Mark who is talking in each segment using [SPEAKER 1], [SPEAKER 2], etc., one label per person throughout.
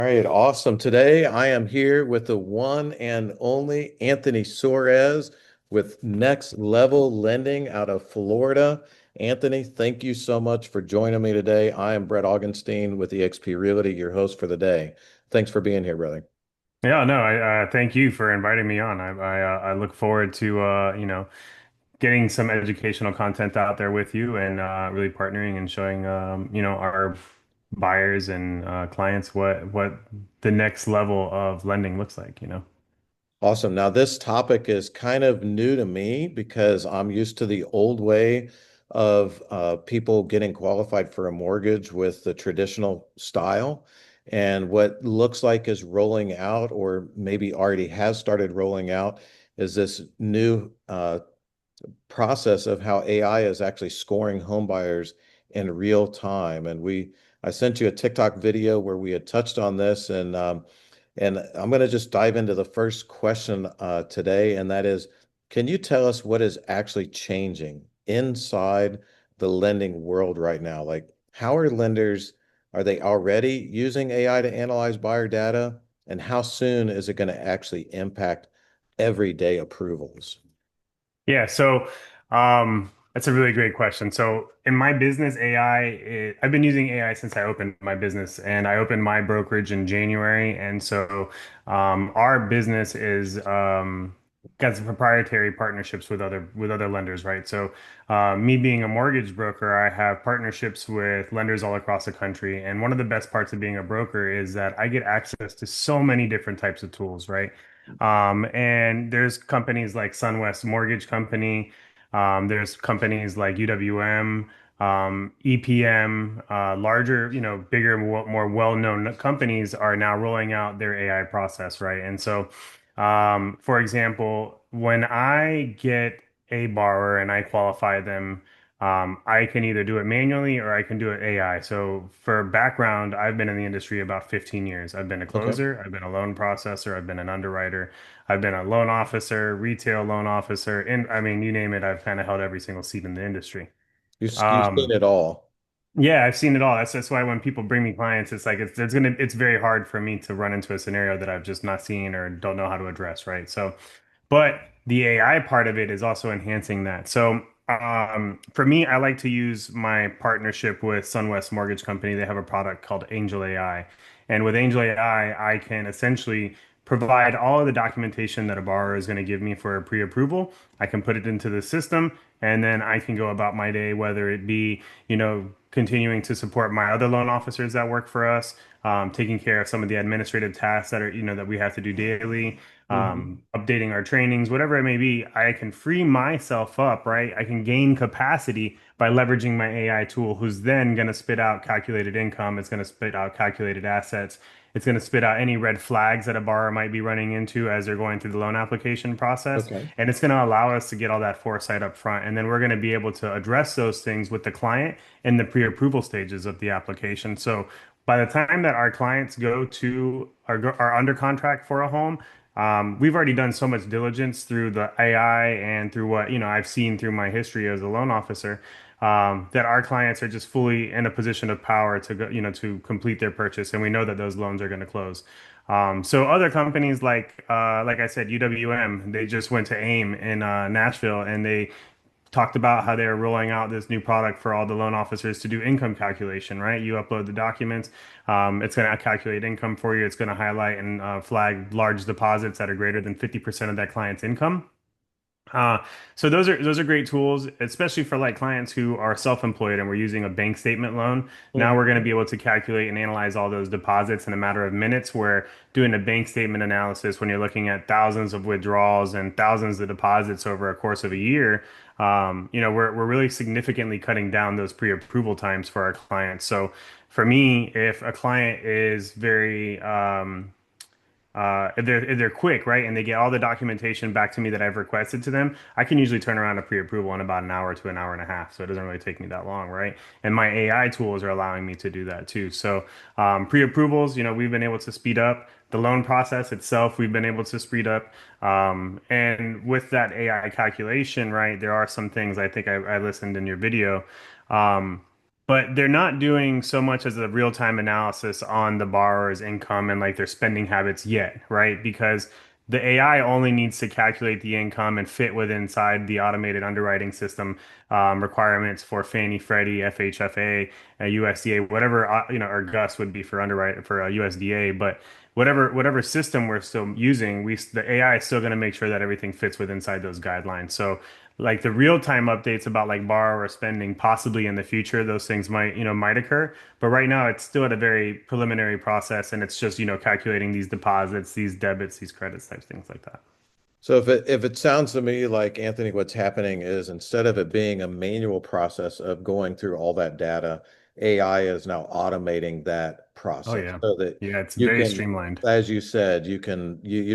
[SPEAKER 1] All right, awesome. Today I am here with the one and only Anthony Suarez with Next Level Lending out of Florida. Anthony, thank you so much for joining me today. I am Brett Augenstein with eXp Realty, your host for the day. Thanks for being here, brother.
[SPEAKER 2] Yeah, no, I thank you for inviting me on. I look forward to getting some educational content out there with you and really partnering and showing our buyers and clients what the next level of lending looks like.
[SPEAKER 1] Awesome. Now, this topic is kind of new to me because I'm used to the old way of people getting qualified for a mortgage with the traditional style. And what looks like is rolling out, or maybe already has started rolling out, is this new process of how AI is actually scoring home buyers in real time. I sent you a TikTok video where we had touched on this, and I'm going to just dive into the first question today, and that is, can you tell us what is actually changing inside the lending world right now? Like, how are lenders, are they already using AI to analyze buyer data? And how soon is it going to actually impact everyday approvals?
[SPEAKER 2] Yeah, so that's a really great question. So in my business, I've been using AI since I opened my business, and I opened my brokerage in January. And so our business is got some proprietary partnerships with other lenders, right? So me being a mortgage broker, I have partnerships with lenders all across the country. And one of the best parts of being a broker is that I get access to so many different types of tools, right? And there's companies like Sunwest Mortgage Company. There's companies like UWM, EPM, larger, bigger, more well-known companies are now rolling out their AI process, right? And so, for example, when I get a borrower and I qualify them, I can either do it manually or I can do it AI. So for background, I've been in the industry about 15 years. I've been a
[SPEAKER 1] Okay.
[SPEAKER 2] closer, I've been a loan processor, I've been an underwriter, I've been a loan officer, retail loan officer, and I mean, you name it, I've kind of held every single seat in the industry.
[SPEAKER 1] You've seen
[SPEAKER 2] Um,
[SPEAKER 1] it all.
[SPEAKER 2] yeah, I've seen it all. That's why when people bring me clients, it's like it's very hard for me to run into a scenario that I've just not seen or don't know how to address, right? So but the AI part of it is also enhancing that. So for me, I like to use my partnership with Sunwest Mortgage Company. They have a product called Angel AI. And with Angel AI, I can essentially provide all of the documentation that a borrower is going to give me for a pre-approval. I can put it into the system, and then I can go about my day, whether it be, continuing to support my other loan officers that work for us, taking care of some of the administrative tasks that are, that we have to do daily,
[SPEAKER 1] Mhm.
[SPEAKER 2] updating our trainings, whatever it may be. I can free myself up, right? I can gain capacity by leveraging my AI tool, who's then going to spit out calculated income. It's going to spit out calculated assets. It's going to spit out any red flags that a borrower might be running into as they're going through the loan application process.
[SPEAKER 1] Okay.
[SPEAKER 2] And it's going to allow us to get all that foresight up front. And then we're going to be able to address those things with the client in the pre-approval stages of the application. So by the time that our clients go to are under contract for a home, we've already done so much diligence through the AI and through what, I've seen through my history as a loan officer, that our clients are just fully in a position of power to go, to complete their purchase, and we know that those loans are going to close. So other companies like I said, UWM, they just went to AIM in Nashville, and they talked about how they're rolling out this new product for all the loan officers to do income calculation, right? You upload the documents, it's going to calculate income for you. It's going to highlight and flag large deposits that are greater than 50% of that client's income. Uh, so those are great tools, especially for like clients who are self-employed and we're using a bank statement loan. Now we're going to
[SPEAKER 1] Mhm.
[SPEAKER 2] be able to calculate and analyze all those deposits in a matter of minutes. Where doing a bank statement analysis, when you're looking at thousands of withdrawals and thousands of deposits over a course of a year, we're really significantly cutting down those pre-approval times for our clients. So for me, if a client is very if they're quick, right, and they get all the documentation back to me that I've requested to them, I can usually turn around a pre-approval in about an hour to an hour and a half. So it doesn't really take me that long, right? And my AI tools are allowing me to do that too. So pre-approvals, we've been able to speed up the loan process itself. We've been able to speed up, and with that AI calculation, right, there are some things I think I listened in your video. Um, but they're not doing so much as a real-time analysis on the borrower's income and like their spending habits yet, right? Because the AI only needs to calculate the income and fit within inside the automated underwriting system requirements for Fannie, Freddie, FHFA, USDA, whatever or Gus would be for underwrite for USDA. But whatever system we're still using, the AI is still going to make sure that everything fits within inside those guidelines. So like the real-time updates about like borrower spending possibly in the future, those things might occur, but right now it's still at a very preliminary process, and it's just calculating these deposits, these debits, these credits, types things like that.
[SPEAKER 1] So if it sounds to me like, Anthony, what's happening is instead of it being a manual process of going through all that data, AI is now automating that
[SPEAKER 2] Oh
[SPEAKER 1] process
[SPEAKER 2] yeah.
[SPEAKER 1] so that
[SPEAKER 2] Yeah, it's
[SPEAKER 1] you
[SPEAKER 2] very
[SPEAKER 1] can,
[SPEAKER 2] streamlined.
[SPEAKER 1] as you said, you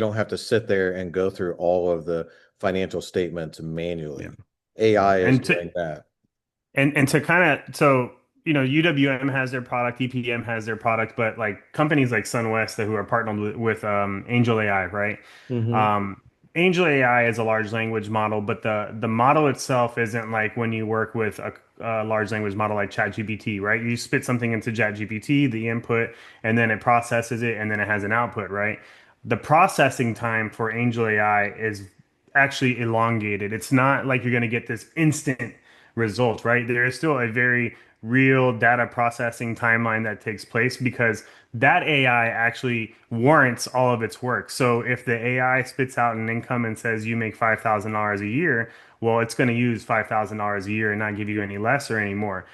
[SPEAKER 1] don't have to sit there and go through all of the financial statements
[SPEAKER 2] Yeah.
[SPEAKER 1] manually.
[SPEAKER 2] Yeah.
[SPEAKER 1] AI is doing that.
[SPEAKER 2] And to kind of UWM has their product, EPM has their product, but like companies like SunWest who are partnered with Angel AI, right?
[SPEAKER 1] Hmm.
[SPEAKER 2] Um, Angel AI is a large language model, but the model itself isn't like when you work with a large language model like ChatGPT, right? You spit something into ChatGPT, the input, and then it processes it, and then it has an output, right? The processing time for Angel AI is actually elongated. It's not like you're going to get this instant result, right? There is still a very real data processing timeline that takes place because that AI actually warrants all of its work. So if the AI spits out an income and says you make $5,000 a year, well, it's going to use $5,000 a year and not give you any less or any more.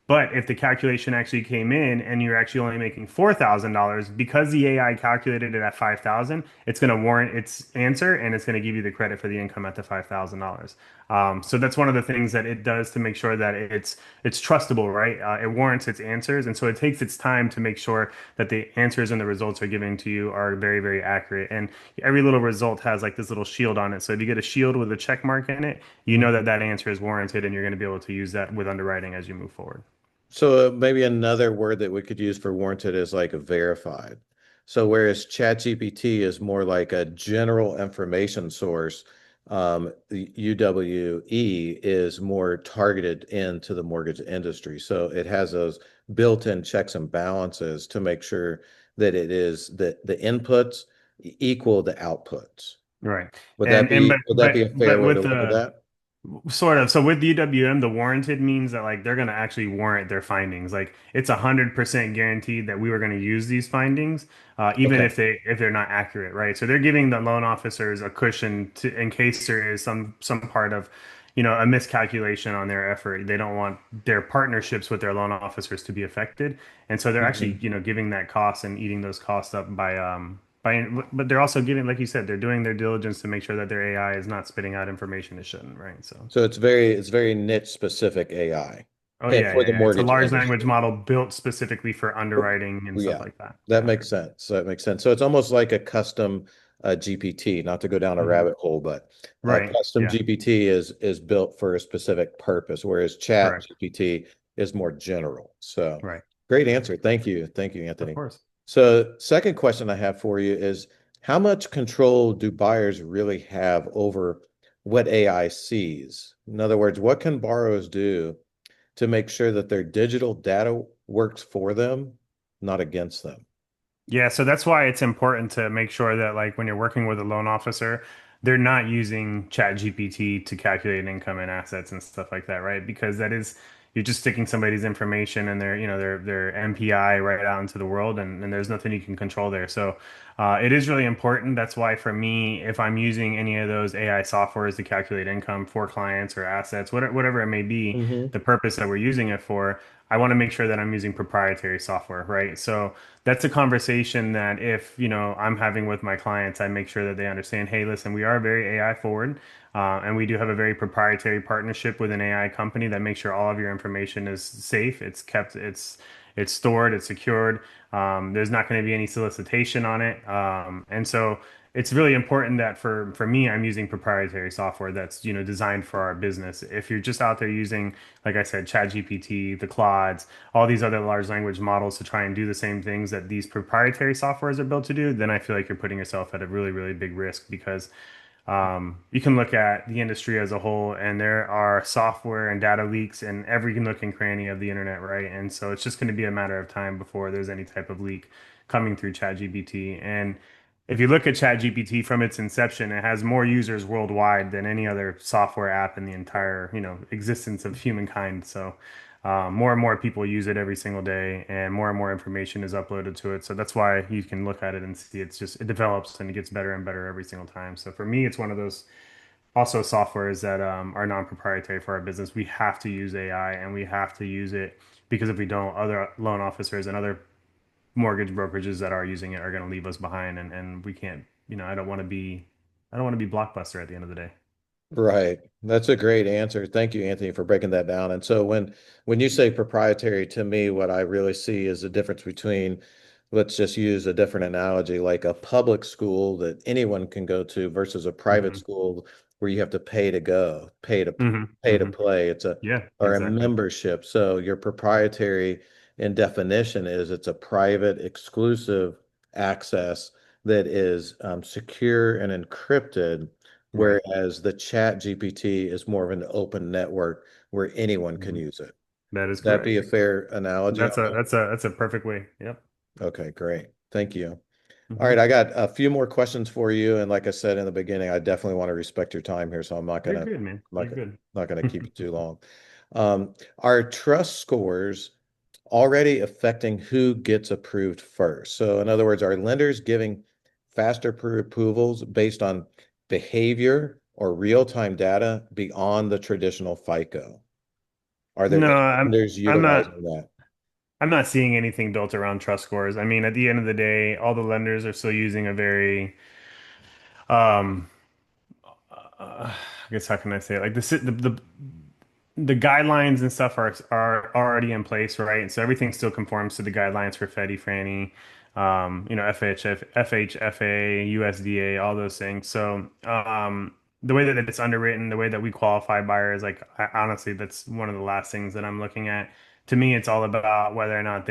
[SPEAKER 2] But if the calculation actually came in and you're actually only making $4,000 because the AI calculated it at 5,000, it's going to warrant its answer and it's going to give you the credit for the income at the $5,000. So that's one of the things that it does to make sure that it's trustable, right? It warrants its answers, and so it takes its time to make sure that the answers and the results are given to you are very, very accurate. And every little result has like this little shield on it. So if you get a shield with a check mark in it, you know that that answer is warranted, and you're going to be able to use that with underwriting as you move forward.
[SPEAKER 1] So maybe another word that we could use for warranted is like a verified. So whereas ChatGPT is more like a general information source, the UWE is more targeted into the mortgage industry. So it has those built-in checks and balances to make sure that it is that the inputs equal the outputs.
[SPEAKER 2] Right.
[SPEAKER 1] Would that
[SPEAKER 2] And
[SPEAKER 1] be would that be a fair
[SPEAKER 2] but
[SPEAKER 1] way to
[SPEAKER 2] with
[SPEAKER 1] look at
[SPEAKER 2] the
[SPEAKER 1] that?
[SPEAKER 2] sort of, so with UWM, the warranted means that like they're going to actually warrant their findings. Like it's 100% guaranteed that we were going to use these findings, even
[SPEAKER 1] Okay.
[SPEAKER 2] if they're not accurate, right? So they're giving the loan officers a cushion to in case there is some part of, a miscalculation on their effort. They don't want their partnerships with their loan officers to be affected, and so they're actually,
[SPEAKER 1] Mhm.
[SPEAKER 2] giving that cost and eating those costs up but they're also giving, like you said, they're doing their diligence to make sure that their AI is not spitting out information it shouldn't, right? So,
[SPEAKER 1] So it's very niche specific AI
[SPEAKER 2] oh
[SPEAKER 1] and
[SPEAKER 2] yeah,
[SPEAKER 1] for
[SPEAKER 2] yeah,
[SPEAKER 1] the
[SPEAKER 2] yeah. It's a
[SPEAKER 1] mortgage
[SPEAKER 2] large language
[SPEAKER 1] industry.
[SPEAKER 2] model built specifically for underwriting and stuff
[SPEAKER 1] Yeah,
[SPEAKER 2] like that.
[SPEAKER 1] that
[SPEAKER 2] Yeah.
[SPEAKER 1] makes sense. That makes sense. So it's almost like a custom GPT, not to go down a
[SPEAKER 2] Mhm.
[SPEAKER 1] rabbit hole, but
[SPEAKER 2] Right.
[SPEAKER 1] custom
[SPEAKER 2] Yeah.
[SPEAKER 1] GPT is built for a specific purpose, whereas Chat
[SPEAKER 2] Correct.
[SPEAKER 1] GPT is more general. So
[SPEAKER 2] Right.
[SPEAKER 1] great
[SPEAKER 2] Yeah.
[SPEAKER 1] answer. Thank you. Thank you,
[SPEAKER 2] Of
[SPEAKER 1] Anthony.
[SPEAKER 2] course.
[SPEAKER 1] So second question I have for you is how much control do buyers really have over what AI sees? In other words, what can borrowers do to make sure that their digital data works for them, not against them?
[SPEAKER 2] Yeah, so that's why it's important to make sure that like when you're working with a loan officer, they're not using ChatGPT to calculate income and assets and stuff like that, right? Because that is you're just sticking somebody's information and their MPI right out into the world, and there's nothing you can control there. So it is really important. That's why for me, if I'm using any of those AI softwares to calculate income for clients or assets, whatever it may be,
[SPEAKER 1] Hmm.
[SPEAKER 2] the purpose that we're using it for, I want to make sure that I'm using proprietary software, right? So that's a conversation that if, I'm having with my clients, I make sure that they understand, hey, listen, we are very AI forward, and we do have a very proprietary partnership with an AI company that makes sure all of your information is safe, it's kept, it's stored, it's secured. There's not going to be any solicitation on it, and so it's really important that for me, I'm using proprietary software that's designed for our business. If you're just out there using, like I said, ChatGPT, the Claudes, all these other large language models to try and do the same things that these proprietary softwares are built to do, then I feel like you're putting yourself at a really, really big risk because You can look at the industry as a whole, and there are software and data leaks in every nook and cranny of the internet, right? And so it's just going to be a matter of time before there's any type of leak coming through ChatGPT. And if you look at ChatGPT from its inception, it has more users worldwide than any other software app in the entire, existence of humankind. So more and more people use it every single day, and more information is uploaded to it. So that's why you can look at it and see it develops and it gets better and better every single time. So for me, it's one of those also softwares that are non-proprietary for our business. We have to use AI and we have to use it because if we don't, other loan officers and other mortgage brokerages that are using it are going to leave us behind, and we can't, I don't want to be Blockbuster at the end of the day.
[SPEAKER 1] Right. That's a great answer. Thank you, Anthony, for breaking that down. And so when you say proprietary, to me, what I really see is the difference between, let's just use a different analogy, like a public school that anyone can go to versus a private
[SPEAKER 2] Hmm.
[SPEAKER 1] school where you have to pay to go,
[SPEAKER 2] Hmm.
[SPEAKER 1] pay to
[SPEAKER 2] Hmm.
[SPEAKER 1] play. It's a
[SPEAKER 2] Yeah,
[SPEAKER 1] or a
[SPEAKER 2] exactly.
[SPEAKER 1] membership. So your proprietary in definition is it's a private, exclusive access that is secure and encrypted.
[SPEAKER 2] Right.
[SPEAKER 1] Whereas the chat GPT is more of an open network where anyone can
[SPEAKER 2] Mhm.
[SPEAKER 1] use it.
[SPEAKER 2] That is
[SPEAKER 1] That be
[SPEAKER 2] correct.
[SPEAKER 1] a fair analogy on that?
[SPEAKER 2] That's a perfect way. Yep.
[SPEAKER 1] Okay, great. Thank you. All right,
[SPEAKER 2] Hmm.
[SPEAKER 1] I got a few more questions for you. And like I said in the beginning, I definitely want to respect your time here, so
[SPEAKER 2] You're good, man.
[SPEAKER 1] I'm
[SPEAKER 2] You're good.
[SPEAKER 1] not gonna keep you too long. Are trust scores already affecting who gets approved first? So in other words, are lenders giving faster pre-approvals based on behavior or real-time data beyond the traditional FICO? Are there
[SPEAKER 2] No,
[SPEAKER 1] any lenders utilizing that?
[SPEAKER 2] I'm not seeing anything built around trust scores. I mean, at the end of the day, all the lenders are still using a very um I guess how can I say it? Like the guidelines and stuff are already in place, right? And so everything still conforms to the guidelines for Freddie, Franny, FHFA, USDA, all those things. So the way that it's underwritten, the way that we qualify buyers, like honestly, that's one of the last things that I'm looking at. To me, it's all about whether or not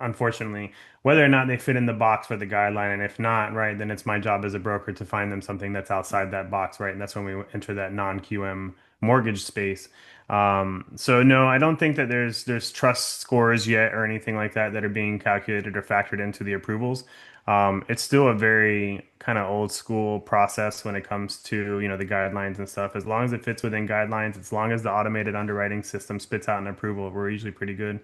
[SPEAKER 2] unfortunately, whether or not they fit in the box for the guideline. And if not, right, then it's my job as a broker to find them something that's outside that box, right? And that's when we enter that non-QM mortgage space. So no, I don't think that there's trust scores yet or anything like that that are being calculated or factored into the approvals. It's still a very kind of old school process when it comes to, the guidelines and stuff. As long as it fits within guidelines, as long as the automated underwriting system spits out an approval, we're usually pretty good.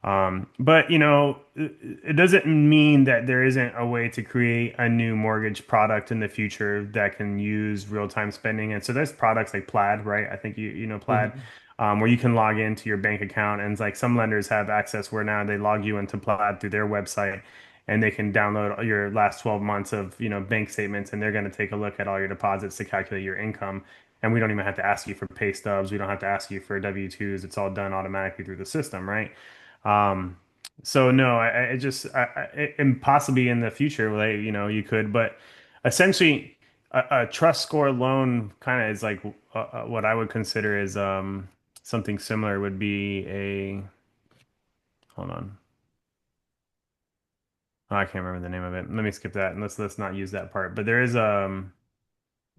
[SPEAKER 2] But it doesn't mean that there isn't a way to create a new mortgage product in the future that can use real-time spending. And so there's products like Plaid, right? I think you know Plaid,
[SPEAKER 1] Mhm.
[SPEAKER 2] where you can log into your bank account, and it's like some lenders have access where now they log you into Plaid through their website, and they can download your last 12 months of bank statements, and they're going to take a look at all your deposits to calculate your income. And we don't even have to ask you for pay stubs. We don't have to ask you for W-2s. It's all done automatically through the system, right? Um, so no, I just and possibly in the future, like you could, but essentially, a trust score loan kind of is like what I would consider is something similar would be a hold on, oh, I can't remember the name of it. Let me skip that and let's not use that part. But there is I'm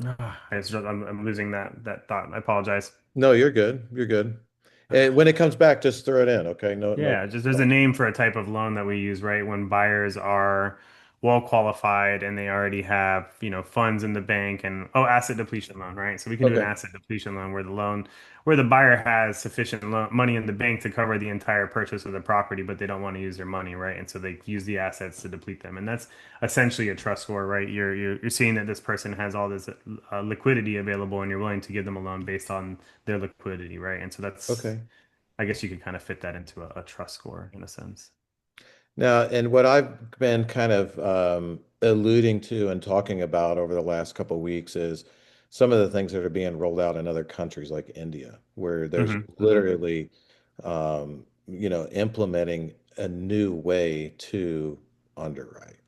[SPEAKER 2] losing that thought. I apologize.
[SPEAKER 1] No, you're good. You're good. And when it comes back, just throw it in. Okay. No, no.
[SPEAKER 2] Yeah, just there's a name for a type of loan that we use, right? When buyers are well qualified and they already have, funds in the bank and asset depletion loan, right? So we can do an
[SPEAKER 1] Okay.
[SPEAKER 2] asset depletion loan where the buyer has sufficient money in the bank to cover the entire purchase of the property, but they don't want to use their money, right? And so they use the assets to deplete them. And that's essentially a trust score, right? You're seeing that this person has all this liquidity available and you're willing to give them a loan based on their liquidity, right? And so that's
[SPEAKER 1] Okay.
[SPEAKER 2] I guess you could kind of fit that into a trust score in a sense.
[SPEAKER 1] Now, and what I've been kind of alluding to and talking about over the last couple of weeks is some of the things that are being rolled out in other countries like India, where there's
[SPEAKER 2] Hmm. Hmm.
[SPEAKER 1] literally, implementing a new way to underwrite.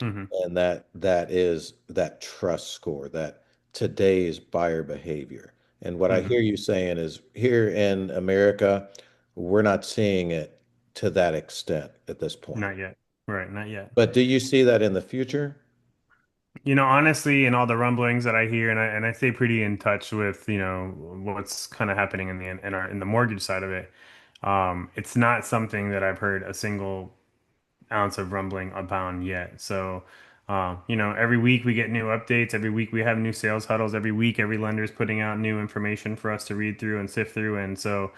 [SPEAKER 2] Hmm.
[SPEAKER 1] And that is that trust score, that today's buyer behavior. And what I
[SPEAKER 2] Hmm.
[SPEAKER 1] hear you saying is here in America, we're not seeing it to that extent at this point.
[SPEAKER 2] Not yet. Right, not yet.
[SPEAKER 1] But do you see that in the future?
[SPEAKER 2] Honestly, in all the rumblings that I hear, and I stay pretty in touch with, what's kind of happening in the mortgage side of it. It's not something that I've heard a single ounce of rumbling abound yet. So, every week we get new updates. Every week we have new sales huddles. Every week, every lender is putting out new information for us to read through and sift through. And so,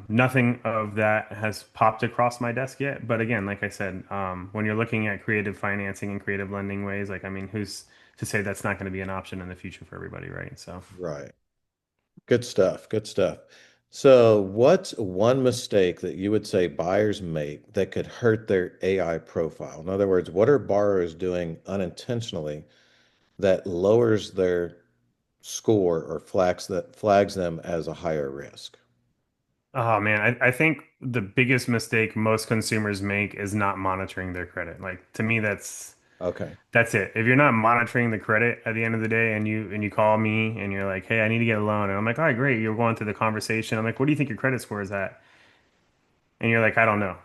[SPEAKER 2] nothing of that has popped across my desk yet. But again, like I said, when you're looking at creative financing and creative lending ways, like, I mean, who's to say that's not going to be an option in the future for everybody, right? So,
[SPEAKER 1] Right. Good stuff. Good stuff. So, what's one mistake that you would say buyers make that could hurt their AI profile? In other words, what are borrowers doing unintentionally that lowers their score or flags them as a higher risk?
[SPEAKER 2] oh man, I think the biggest mistake most consumers make is not monitoring their credit. Like to me,
[SPEAKER 1] Okay.
[SPEAKER 2] that's it. If you're not monitoring the credit at the end of the day and you call me and you're like, "Hey, I need to get a loan." And I'm like, "All right, great." You're going through the conversation. I'm like, "What do you think your credit score is at?" And you're like, "I don't know."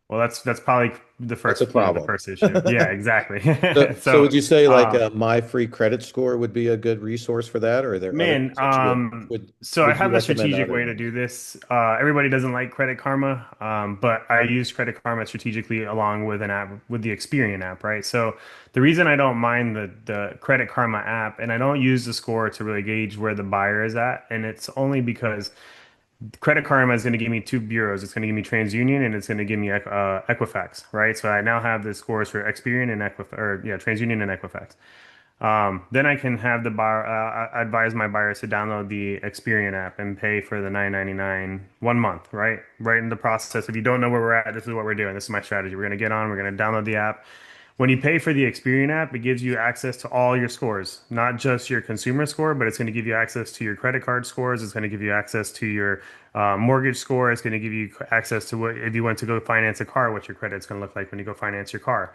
[SPEAKER 2] Well, that's probably the
[SPEAKER 1] That's a
[SPEAKER 2] first, the
[SPEAKER 1] problem.
[SPEAKER 2] first issue. Yeah, exactly.
[SPEAKER 1] So,
[SPEAKER 2] So,
[SPEAKER 1] would you say like
[SPEAKER 2] um
[SPEAKER 1] a My Free Credit Score would be a good resource for that, or are there other
[SPEAKER 2] Man,
[SPEAKER 1] things that you
[SPEAKER 2] so I
[SPEAKER 1] would you
[SPEAKER 2] have a
[SPEAKER 1] recommend
[SPEAKER 2] strategic
[SPEAKER 1] other
[SPEAKER 2] way to
[SPEAKER 1] ones?
[SPEAKER 2] do this. Everybody doesn't like Credit Karma, but I use Credit Karma strategically along with an app, with the Experian app, right? So the reason I don't mind the Credit Karma app, and I don't use the score to really gauge where the buyer is at, and it's only because Credit Karma is going to give me two bureaus. It's going to give me TransUnion and it's going to give me Equifax, right? So I now have the scores for Experian and Equifax, or yeah, TransUnion and Equifax. Then I can have the buyer advise my buyers to download the Experian app and pay for the 9.99 1 month, right? Right in the process. If you don't know where we're at, this is what we're doing. This is my strategy. We're going to get on, we're going to download the app. When you pay for the Experian app, it gives you access to all your scores, not just your consumer score, but it's going to give you access to your credit card scores. It's going to give you access to your mortgage score. It's going to give you access to what, if you want to go finance a car, what your credit's going to look like when you go finance your car.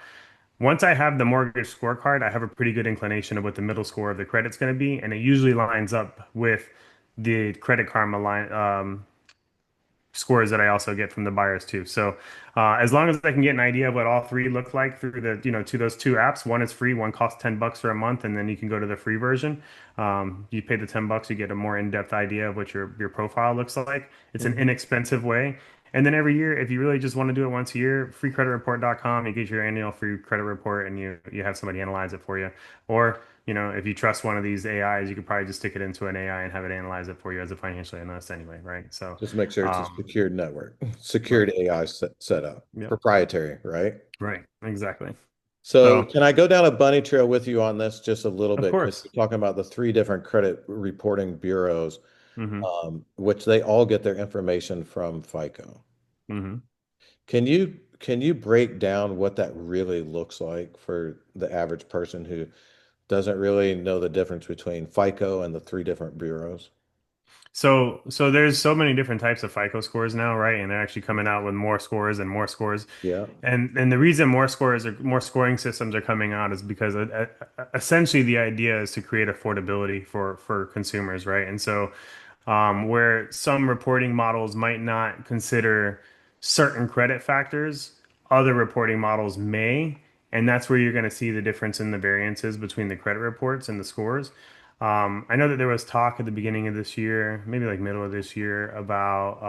[SPEAKER 2] Once I have the mortgage scorecard, I have a pretty good inclination of what the middle score of the credit's going to be, and it usually lines up with the Credit Karma line scores that I also get from the buyers too. So as long as I can get an idea of what all three look like through to those two apps, one is free, one costs $10 for a month, and then you can go to the free version. You pay the $10, you get a more in-depth idea of what your profile looks like. It's an
[SPEAKER 1] Mhm.
[SPEAKER 2] inexpensive way. And then every year, if you really just want to do it once a year, freecreditreport.com, you get your annual free credit report and you have somebody analyze it for you. Or, if you trust one of these AIs, you could probably just stick it into an AI and have it analyze it for you as a financial analyst anyway, right? So,
[SPEAKER 1] Just make sure it's a
[SPEAKER 2] um,
[SPEAKER 1] secured network, secured
[SPEAKER 2] right.
[SPEAKER 1] AI setup,
[SPEAKER 2] Yep.
[SPEAKER 1] proprietary, right?
[SPEAKER 2] Right. Exactly.
[SPEAKER 1] So
[SPEAKER 2] So,
[SPEAKER 1] can I go down a bunny trail with you on this just a little
[SPEAKER 2] of
[SPEAKER 1] bit? Because
[SPEAKER 2] course.
[SPEAKER 1] you're talking about the three different credit reporting bureaus,
[SPEAKER 2] Hmm.
[SPEAKER 1] which they all get their information from FICO.
[SPEAKER 2] Hmm.
[SPEAKER 1] Can you break down what that really looks like for the average person who doesn't really know the difference between FICO and the three different bureaus?
[SPEAKER 2] So there's so many different types of FICO scores now, right? And they're actually coming out with more scores and more scores.
[SPEAKER 1] Yeah.
[SPEAKER 2] And the reason more scores or more scoring systems are coming out is because essentially the idea is to create affordability for consumers, right? And so where some reporting models might not consider certain credit factors, other reporting models may, and that's where you're going to see the difference in the variances between the credit reports and the scores. I know that there was talk at the beginning of this year, maybe like middle of this year, about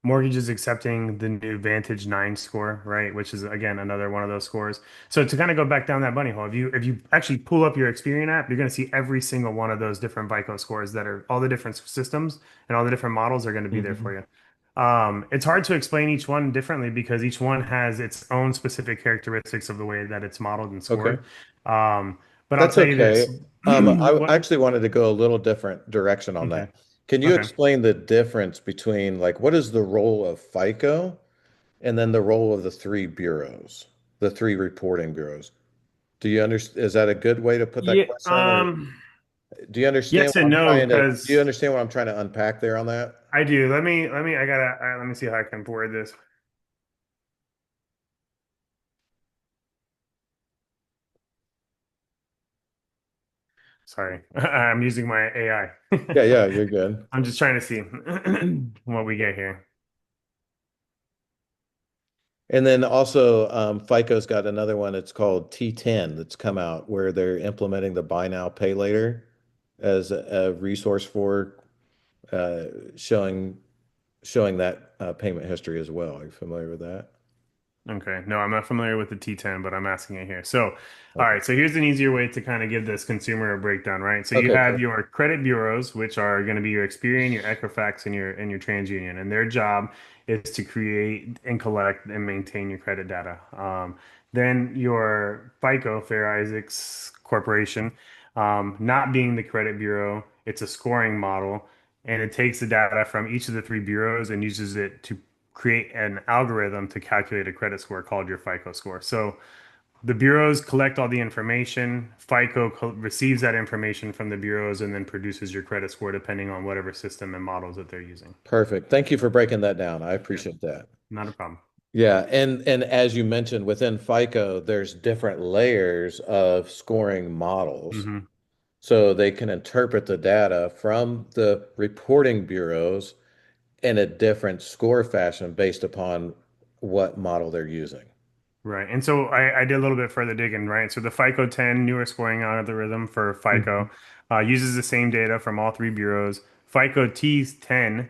[SPEAKER 2] mortgages accepting the new Vantage 9 score, right? Which is again another one of those scores. So to kind of go back down that bunny hole, if you actually pull up your Experian app, you're going to see every single one of those different FICO scores that are all the different systems and all the different models are going to be there for
[SPEAKER 1] Mhm.
[SPEAKER 2] you. It's hard to explain each one differently because each one has its own specific characteristics of the way that it's modeled and
[SPEAKER 1] Okay.
[SPEAKER 2] scored. But I'll
[SPEAKER 1] That's
[SPEAKER 2] tell you
[SPEAKER 1] okay.
[SPEAKER 2] this.
[SPEAKER 1] I
[SPEAKER 2] What?
[SPEAKER 1] actually wanted to go a little different direction on
[SPEAKER 2] Okay.
[SPEAKER 1] that. Can you
[SPEAKER 2] Okay.
[SPEAKER 1] explain the difference between like what is the role of FICO and then the role of the three bureaus, the three reporting bureaus? Do you understand? Is that a good way to put that
[SPEAKER 2] Yeah.
[SPEAKER 1] question, or do you understand
[SPEAKER 2] Yes
[SPEAKER 1] what
[SPEAKER 2] and
[SPEAKER 1] I'm
[SPEAKER 2] no,
[SPEAKER 1] trying to? Do you
[SPEAKER 2] because
[SPEAKER 1] understand what I'm trying to unpack there on that?
[SPEAKER 2] I do. Let me see how I can word this. Sorry. I'm using my AI.
[SPEAKER 1] Yeah, yeah, you're good.
[SPEAKER 2] I'm just trying to see what we get here.
[SPEAKER 1] And then also, FICO's got another one. It's called T10 that's come out where they're implementing the buy now, pay later as a resource for uh, showing showing that payment history as well. Are you familiar with that?
[SPEAKER 2] Okay. No, I'm not familiar with the T10, but I'm asking it here. So, all
[SPEAKER 1] Okay.
[SPEAKER 2] right. So here's an easier way to kind of give this consumer a breakdown, right? So you
[SPEAKER 1] Okay,
[SPEAKER 2] have
[SPEAKER 1] perfect.
[SPEAKER 2] your credit bureaus, which are going to be your Experian, your Equifax, and your TransUnion, and their job is to create and collect and maintain your credit data. Then your FICO, Fair Isaacs Corporation, not being the credit bureau, it's a scoring model, and it takes the data from each of the three bureaus and uses it to create an algorithm to calculate a credit score called your FICO score. So the bureaus collect all the information. FICO receives that information from the bureaus and then produces your credit score depending on whatever system and models that they're using.
[SPEAKER 1] Perfect. Thank you for breaking that down. I
[SPEAKER 2] Yep,
[SPEAKER 1] appreciate that.
[SPEAKER 2] not a problem.
[SPEAKER 1] Yeah, and as you mentioned, within FICO, there's different layers of scoring models.
[SPEAKER 2] Hmm.
[SPEAKER 1] So they can interpret the data from the reporting bureaus in a different score fashion based upon what model they're using.
[SPEAKER 2] Right. And so I did a little bit further digging, right? So the FICO 10 newer scoring algorithm for
[SPEAKER 1] Mhm.
[SPEAKER 2] FICO uses the same data from all three bureaus. FICO T10,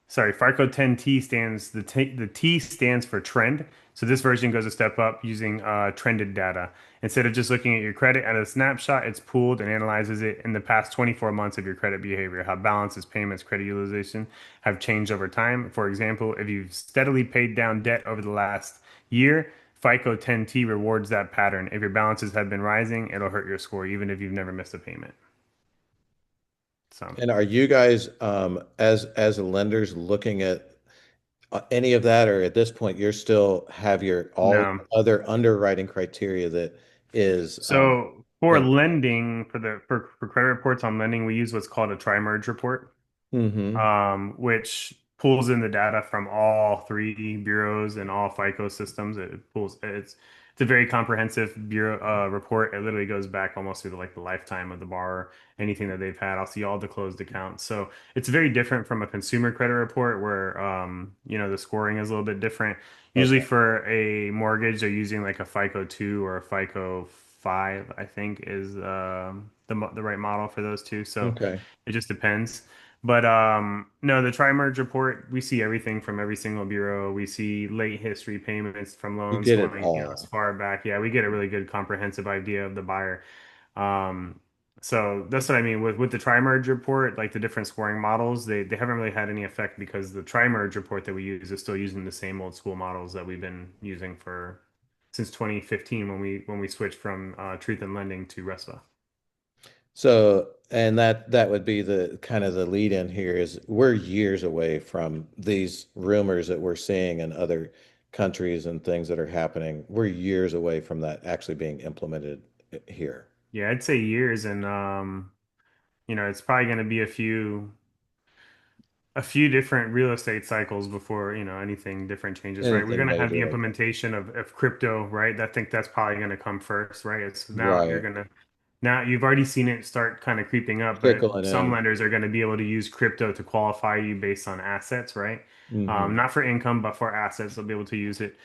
[SPEAKER 2] sorry, FICO 10T the T stands for trend. So this version goes a step up using trended data. Instead of just looking at your credit at a snapshot, it's pooled and analyzes it in the past 24 months of your credit behavior, how balances, payments, credit utilization have changed over time. For example, if you've steadily paid down debt over the last year, FICO 10T rewards that pattern. If your balances have been rising, it'll hurt your score, even if you've never missed a payment. So,
[SPEAKER 1] And are you guys, as lenders, looking at any of that, or at this point, you're still have your all
[SPEAKER 2] no.
[SPEAKER 1] other underwriting criteria that is
[SPEAKER 2] So for
[SPEAKER 1] in?
[SPEAKER 2] lending, for credit reports on lending, we use what's called a tri-merge report.
[SPEAKER 1] Hmm.
[SPEAKER 2] Which pulls in the data from all three bureaus and all FICO systems. It's a very comprehensive bureau report. It literally goes back almost through the lifetime of the borrower, anything that they've had. I'll see all the closed accounts. So it's very different from a consumer credit report where the scoring is a little bit different. Usually
[SPEAKER 1] Okay.
[SPEAKER 2] for a mortgage, they're using like a FICO 2 or a FICO 5, I think is the right model for those two. So
[SPEAKER 1] Okay.
[SPEAKER 2] it just depends. But no, the tri-merge report, we see everything from every single bureau. We see late history payments from
[SPEAKER 1] You
[SPEAKER 2] loans
[SPEAKER 1] get it
[SPEAKER 2] going, as
[SPEAKER 1] all.
[SPEAKER 2] far back. Yeah, we get a really good comprehensive idea of the buyer. Um, so that's what I mean with the tri-merge report, like the different scoring models, they haven't really had any effect because the tri-merge report that we use is still using the same old school models that we've been using for since 2015 when we switched from Truth and Lending to RESPA.
[SPEAKER 1] So, and that would be the kind of the lead in here is we're years away from these rumors that we're seeing in other countries and things that are happening. We're years away from that actually being implemented here.
[SPEAKER 2] Yeah, I'd say years, and it's probably going to be a few different real estate cycles before, anything different changes, right? We're
[SPEAKER 1] Anything
[SPEAKER 2] going to have the
[SPEAKER 1] major like that.
[SPEAKER 2] implementation of crypto, right? I think that's probably going to come first, right? It's now
[SPEAKER 1] Right.
[SPEAKER 2] now you've already seen it start kind of creeping up, but
[SPEAKER 1] Trickling
[SPEAKER 2] some
[SPEAKER 1] in.
[SPEAKER 2] lenders are going to be able to use crypto to qualify you based on assets, right?
[SPEAKER 1] Hmm.
[SPEAKER 2] Not for income, but for assets, they'll be able to use it.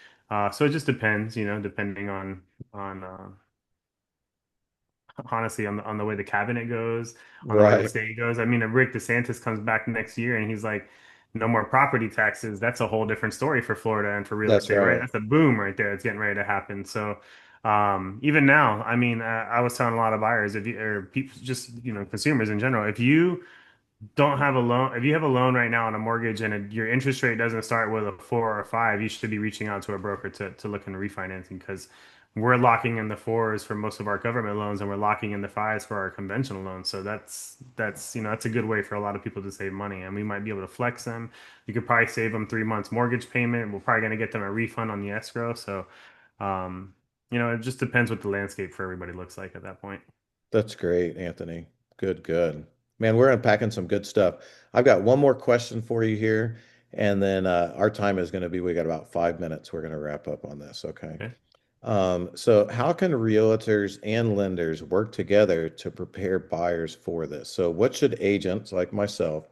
[SPEAKER 2] So it just depends, depending on honestly on the way the cabinet goes, on the way the
[SPEAKER 1] Right.
[SPEAKER 2] state goes. I mean, if Rick DeSantis comes back next year and he's like, no more property taxes, that's a whole different story for Florida and for real
[SPEAKER 1] That's
[SPEAKER 2] estate, right?
[SPEAKER 1] right.
[SPEAKER 2] That's a boom right there. It's getting ready to happen. So, even now, I mean, I was telling a lot of buyers, if you or people, just consumers in general, if you don't have a loan, if you have a loan right now on a mortgage and your interest rate doesn't start with a 4 or 5, you should be reaching out to a broker to look into refinancing because we're locking in the fours for most of our government loans and we're locking in the fives for our conventional loans. So that's a good way for a lot of people to save money and we might be able to flex them. You could probably save them 3 months mortgage payment. We're probably going to get them a refund on the escrow. So, um, it just depends what the landscape for everybody looks like at that point.
[SPEAKER 1] That's great, Anthony. Good, good. Man, we're unpacking some good stuff. I've got one more question for you here, and then our time is going to be, we got about 5 minutes. We're going to wrap up on this, okay?
[SPEAKER 2] Okay.
[SPEAKER 1] So how can realtors and lenders work together to prepare buyers for this? So what should agents like myself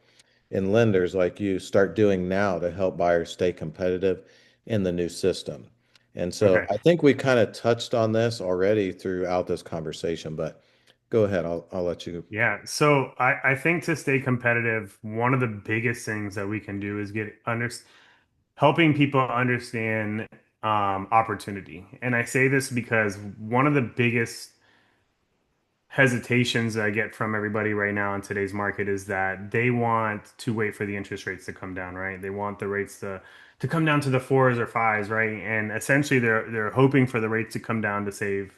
[SPEAKER 1] and lenders like you start doing now to help buyers stay competitive in the new system? And so
[SPEAKER 2] Okay.
[SPEAKER 1] I think we kind of touched on this already throughout this conversation, but go ahead. I'll let you.
[SPEAKER 2] Yeah. So I think to stay competitive, one of the biggest things that we can do is helping people understand opportunity. And I say this because one of the biggest hesitations that I get from everybody right now in today's market is that they want to wait for the interest rates to come down, right? They want the rates to come down to the fours or fives, right? And essentially they're hoping for the rates to come down to save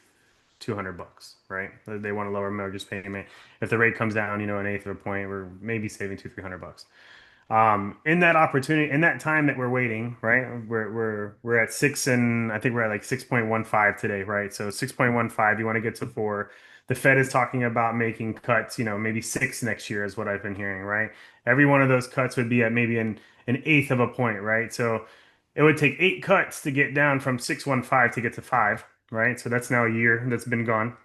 [SPEAKER 2] 200 bucks, right? They want to lower mortgage payment. If the rate comes down, an eighth of a point, we're maybe saving 200, 300 bucks. In that opportunity, in that time that we're waiting, right? We're at six, and I think we're at like 6.15 today, right? So 6.15, you want to get to four. The Fed is talking about making cuts, maybe six next year is what I've been hearing, right? Every one of those cuts would be at maybe an eighth of a point, right? So it would take eight cuts to get down from 6.15 to get to five, right? So that's now a year that's been gone.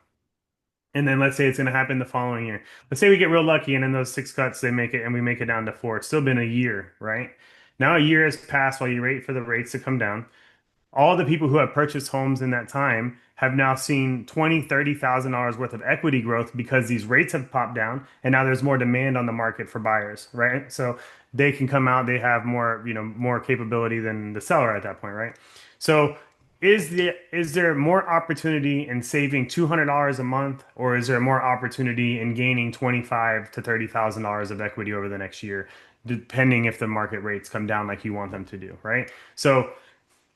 [SPEAKER 2] And then let's say it's going to happen the following year. Let's say we get real lucky and in those six cuts, they make it and we make it down to four. It's still been a year, right? Now a year has passed while you wait for the rates to come down. All the people who have purchased homes in that time have now seen 20, $30,000 worth of equity growth because these rates have popped down and now there's more demand on the market for buyers, right? So they can come out, they have more, more capability than the seller at that point, right? So is there more opportunity in saving $200 a month, or is there more opportunity in gaining 25 to $30,000 of equity over the next year, depending if the market rates come down like you want them to do, right? So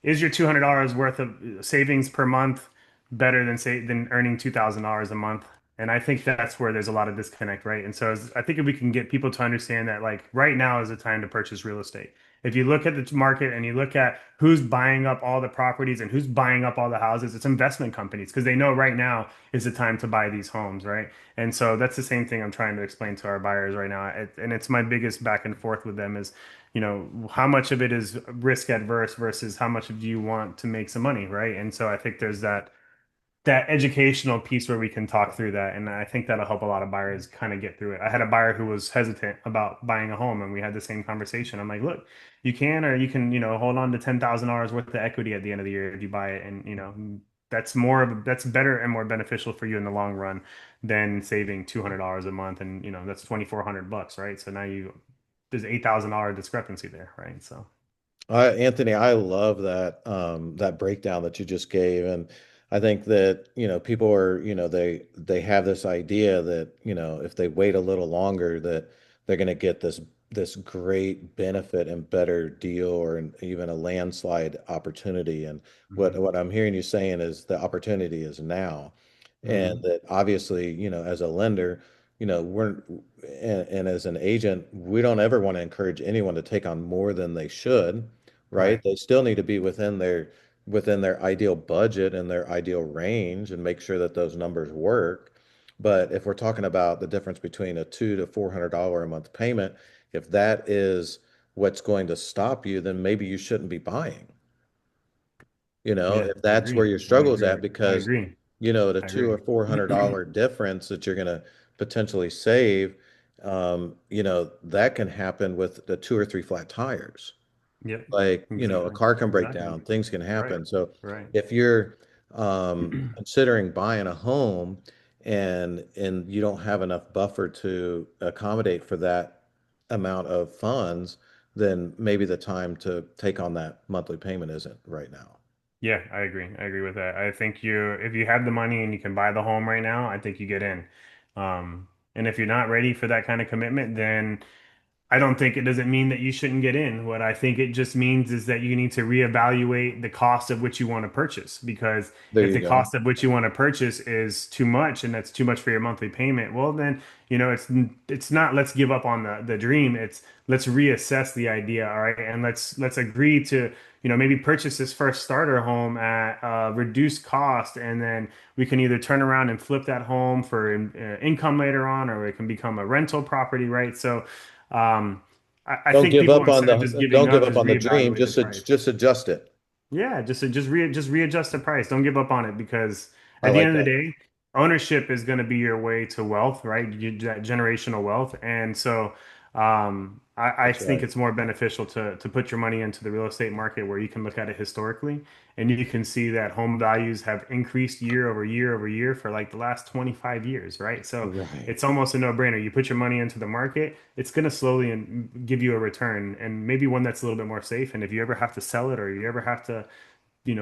[SPEAKER 2] is your $200 worth of savings per month better than earning $2,000 a month? And I think that's where there's a lot of disconnect, right? And so I think if we can get people to understand that, like, right now is the time to purchase real estate. If you look at the market and you look at who's buying up all the properties and who's buying up all the houses, it's investment companies because they know right now is the time to buy these homes, right? And so that's the same thing I'm trying to explain to our buyers right now. And it's my biggest back and forth with them is, how much of it is risk adverse versus how much do you want to make some money, right? And so I think there's that educational piece where we can talk through that, and I think that'll help a lot of buyers kind of get through it. I had a buyer who was hesitant about buying a home, and we had the same conversation. I'm like, look, you can or you can, hold on to $10,000 worth of equity at the end of the year if you buy it, and that's better and more beneficial for you in the long run than saving $200 a month, and that's 2,400 bucks, right? So now there's $8,000 discrepancy there, right? So
[SPEAKER 1] Anthony, I love that breakdown that you just gave, and I think that people are they have this idea that if they wait a little longer that they're going to get this great benefit and better deal or even a landslide opportunity. And what
[SPEAKER 2] mhm,
[SPEAKER 1] what I'm hearing you saying is the opportunity is now, and
[SPEAKER 2] mhm,
[SPEAKER 1] that obviously as a lender, we're and as an agent, we don't ever want to encourage anyone to take on more than they should, right?
[SPEAKER 2] right.
[SPEAKER 1] They still need to be within their ideal budget and their ideal range and make sure that those numbers work. But if we're talking about the difference between a $200 to $400 a month payment, if that is what's going to stop you, then maybe you shouldn't be buying.
[SPEAKER 2] Yeah,
[SPEAKER 1] If
[SPEAKER 2] I
[SPEAKER 1] that's where
[SPEAKER 2] agree.
[SPEAKER 1] your
[SPEAKER 2] I
[SPEAKER 1] struggle is
[SPEAKER 2] agree.
[SPEAKER 1] at,
[SPEAKER 2] I
[SPEAKER 1] because
[SPEAKER 2] agree.
[SPEAKER 1] the
[SPEAKER 2] I
[SPEAKER 1] two or
[SPEAKER 2] agree.
[SPEAKER 1] four hundred dollar difference that you're going to potentially save, that can happen with the two or three flat tires.
[SPEAKER 2] Yep.
[SPEAKER 1] Like, a
[SPEAKER 2] Exactly.
[SPEAKER 1] car can break
[SPEAKER 2] Exactly.
[SPEAKER 1] down, things can
[SPEAKER 2] Right.
[SPEAKER 1] happen. So
[SPEAKER 2] Right.
[SPEAKER 1] if you're considering buying a home and you don't have enough buffer to accommodate for that amount of funds, then maybe the time to take on that monthly payment isn't right now.
[SPEAKER 2] Yeah, I agree. I agree with that. I think if you have the money and you can buy the home right now, I think you get in. And if you're not ready for that kind of commitment, then I don't think it doesn't mean that you shouldn't get in. What I think it just means is that you need to reevaluate the cost of which you want to purchase. Because
[SPEAKER 1] There
[SPEAKER 2] if
[SPEAKER 1] you
[SPEAKER 2] the
[SPEAKER 1] go.
[SPEAKER 2] cost of which you want to purchase is too much and that's too much for your monthly payment, well then, it's not let's give up on the dream. It's let's reassess the idea, all right? And let's agree to, maybe purchase this first starter home at reduced cost, and then we can either turn around and flip that home for income later on, or it can become a rental property, right? So I
[SPEAKER 1] Don't
[SPEAKER 2] think
[SPEAKER 1] give
[SPEAKER 2] people
[SPEAKER 1] up on
[SPEAKER 2] instead of just
[SPEAKER 1] the
[SPEAKER 2] giving
[SPEAKER 1] don't give
[SPEAKER 2] up
[SPEAKER 1] up
[SPEAKER 2] just
[SPEAKER 1] on the dream.
[SPEAKER 2] reevaluate the
[SPEAKER 1] Just
[SPEAKER 2] price.
[SPEAKER 1] just adjust it.
[SPEAKER 2] Yeah, just readjust the price. Don't give up on it because
[SPEAKER 1] I
[SPEAKER 2] at the
[SPEAKER 1] like
[SPEAKER 2] end of the
[SPEAKER 1] that.
[SPEAKER 2] day, ownership is going to be your way to wealth, right? That generational wealth, and so I
[SPEAKER 1] That's
[SPEAKER 2] think
[SPEAKER 1] right.
[SPEAKER 2] it's more beneficial to put your money into the real estate market where you can look at it historically and you can see that home values have increased year over year over year for like the last 25 years, right? So
[SPEAKER 1] Right.
[SPEAKER 2] it's almost a no-brainer. You put your money into the market, it's going to slowly and give you a return and maybe one that's a little bit more safe. And if you ever have to sell it or you ever have to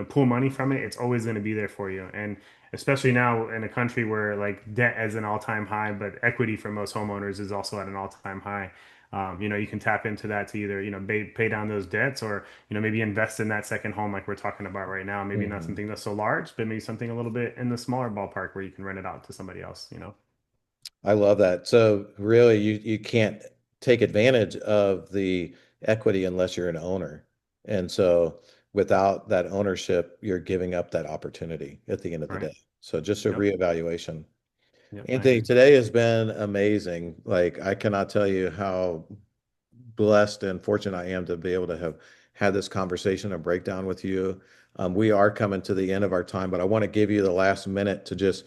[SPEAKER 2] pull money from it, it's always going to be there for you. And especially now in a country where like debt is an all-time high, but equity for most homeowners is also at an all-time high. You can tap into that to either, pay down those debts or, maybe invest in that second home like we're talking about right now. Maybe not
[SPEAKER 1] Mhm.
[SPEAKER 2] something that's so large, but maybe something a little bit in the smaller ballpark where you can rent it out to somebody else.
[SPEAKER 1] I love that. So really, you can't take advantage of the equity unless you're an owner. And so without that ownership, you're giving up that opportunity at the end of the
[SPEAKER 2] Right.
[SPEAKER 1] day. So just a
[SPEAKER 2] Yep.
[SPEAKER 1] reevaluation.
[SPEAKER 2] Yep. I
[SPEAKER 1] Anthony,
[SPEAKER 2] agree.
[SPEAKER 1] today has been amazing. Like I cannot tell you how blessed and fortunate I am to be able to have had this conversation and breakdown with you. We are coming to the end of our time, but I want to give you the last minute to just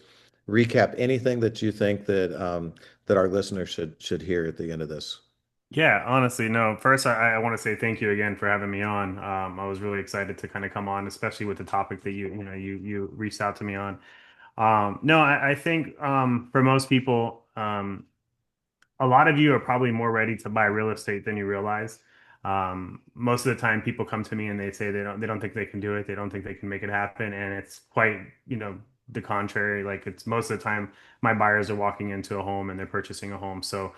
[SPEAKER 1] recap anything that you think that our listeners should hear at the end of this.
[SPEAKER 2] Yeah, honestly, no. First, I want to say thank you again for having me on. I was really excited to kind of come on, especially with the topic that you reached out to me on. No, I think for most people, a lot of you are probably more ready to buy real estate than you realize. Most of the time, people come to me and they say they don't think they can do it. They don't think they can make it happen, and it's quite the contrary. Like it's most of the time, my buyers are walking into a home and they're purchasing a home. So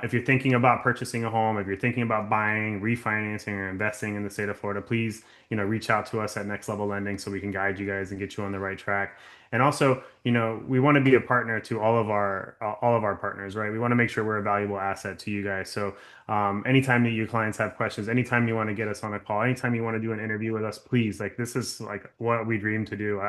[SPEAKER 2] if you're thinking about purchasing a home, if you're thinking about buying, refinancing, or investing in the state of Florida, please reach out to us at Next Level Lending so we can guide you guys and get you on the right track. And also, we want to be a partner to all of our partners, right? We want to make sure we're a valuable asset to you guys. So, anytime that you clients have questions, anytime you want to get us on a call, anytime you want to do an interview with us, please, like this is like what we dream to do.